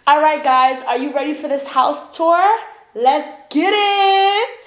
All right, guys, are you ready for this house tour? Let's get it!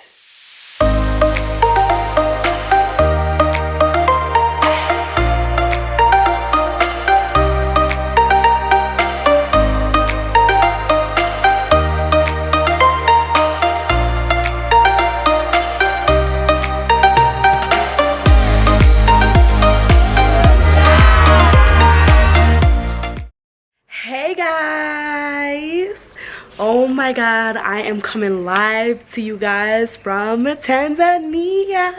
Hey guys! Oh my god, I am coming live to you guys from Tanzania.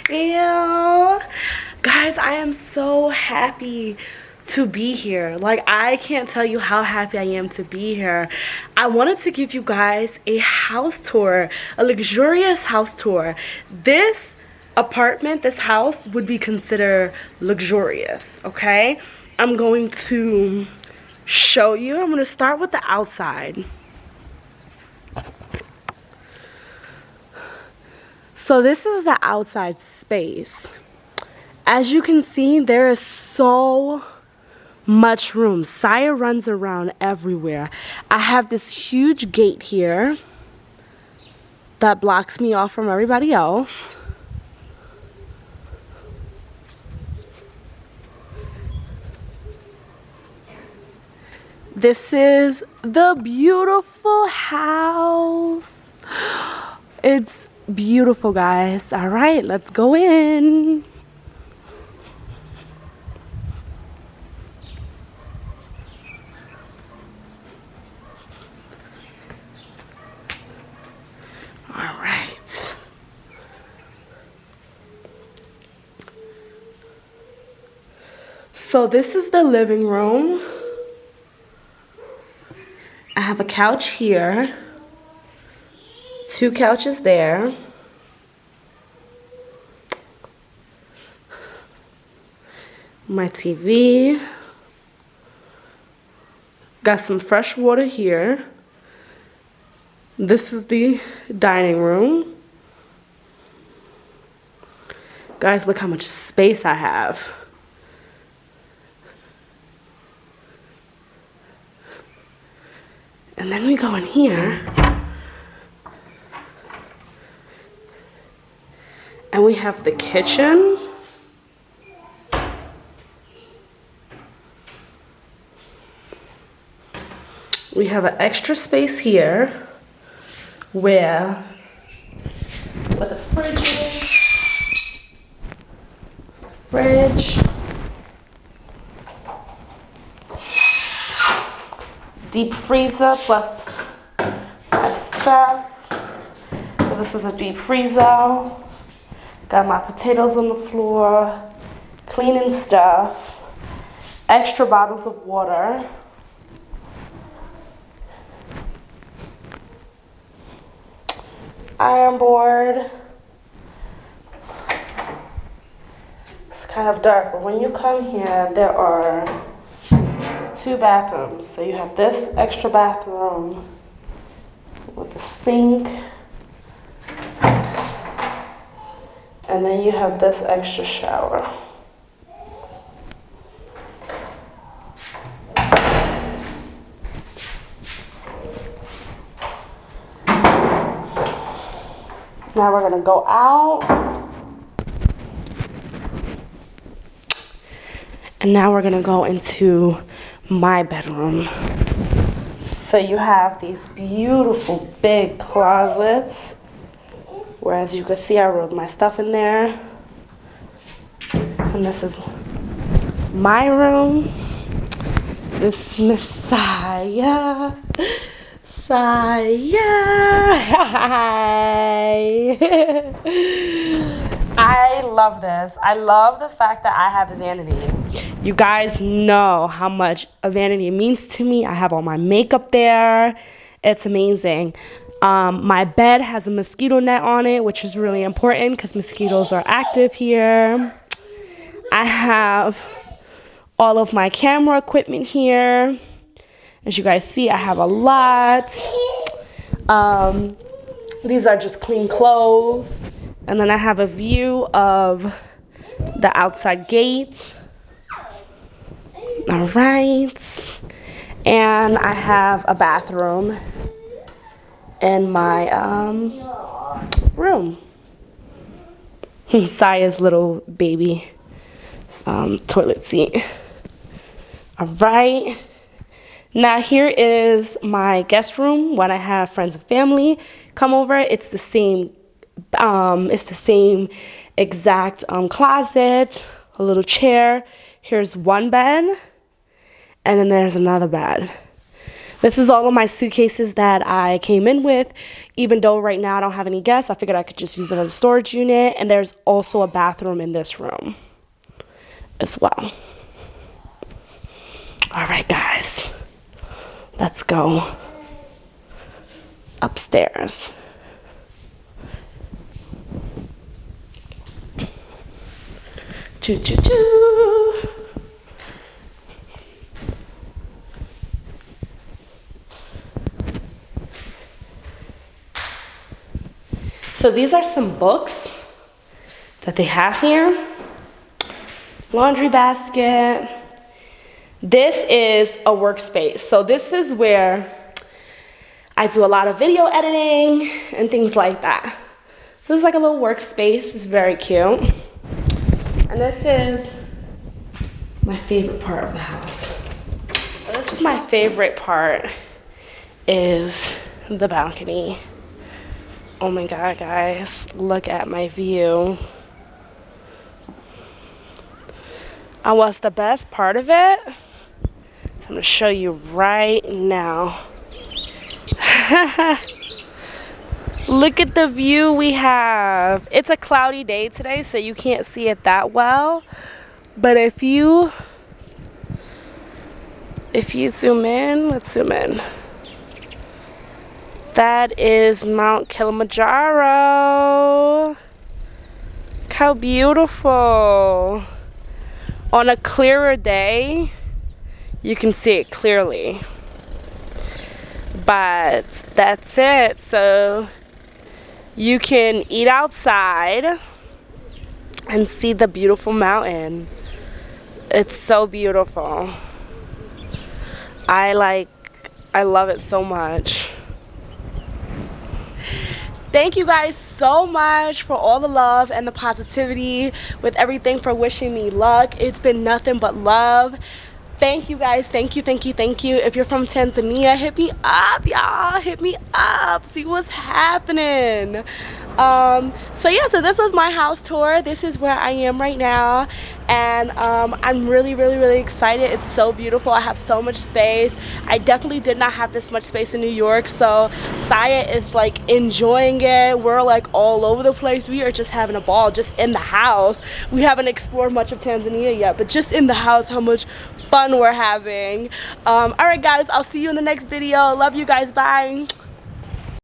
Ew. Guys, I am so happy to be here. Like, I can't tell you how happy I am to be here. I wanted to give you guys a house tour, a luxurious house tour. This apartment, this house would be considered luxurious, okay? I'm going to show you. I'm going to start with the outside. So this is the outside space. As you can see, there is so much room. Saya runs around everywhere. I have this huge gate here that blocks me off from everybody else. This is the beautiful house. It's beautiful, guys. All right, let's go in. All right. So this is the living room. I have a couch here, 2 couches there. My TV. Got some fresh water here. This is the dining room. Guys, look how much space I have. And then we go in here, and we have the kitchen. We have an extra space here where the fridge is. Fridge. Deep freezer plus stuff. So this is a deep freezer. Got my potatoes on the floor, cleaning stuff, extra bottles of water. Iron board. It's kind of dark, but when you come here, there are 2 bathrooms. So you have this extra bathroom with a sink, and then you have this extra shower. Now we're gonna go out. And now we're gonna go into my bedroom. So you have these beautiful big closets, where as you can see, I wrote my stuff in there. And this is my room. This is Miss Saya. Saya. Hi. I love this. I love the fact that I have a vanity. You guys know how much a vanity means to me. I have all my makeup there. It's amazing. My bed has a mosquito net on it, which is really important because mosquitoes are active here. I have all of my camera equipment here. As you guys see, I have a lot. These are just clean clothes. And then I have a view of the outside gate. All right. And I have a bathroom in my room. Saya's little baby toilet seat. All right. Now here is my guest room when I have friends and family come over. It's the same exact closet, a little chair. Here's one bed, and then there's another bed. This is all of my suitcases that I came in with. Even though right now I don't have any guests, I figured I could just use it as a storage unit. And there's also a bathroom in this room as well. All right, guys, let's go upstairs. Choo choo choo. So these are some books that they have here. Laundry basket. This is a workspace. So this is where I do a lot of video editing and things like that. This is like a little workspace. It's very cute. And this is my favorite part of the house. This is my favorite part, is the balcony. Oh my God, guys, look at my view. And what's the best part of it? I'm gonna show you right now. Look at the view we have. It's a cloudy day today, so you can't see it that well. But if you zoom in, let's zoom in. That is Mount Kilimanjaro. Look how beautiful. On a clearer day, you can see it clearly. But that's it. So you can eat outside and see the beautiful mountain. It's so beautiful. I love it so much. Thank you guys so much for all the love and the positivity with everything, for wishing me luck. It's been nothing but love. Thank you guys. Thank you, thank you, thank you. If you're from Tanzania, hit me up, y'all. Hit me up. See what's happening. So yeah, so this was my house tour. This is where I am right now. And I'm really, really, really excited. It's so beautiful. I have so much space. I definitely did not have this much space in New York. So Saya is like enjoying it. We're like all over the place. We are just having a ball just in the house. We haven't explored much of Tanzania yet, but just in the house, how much fun we're having. All right, guys, I'll see you in the next video. Love you guys. Bye.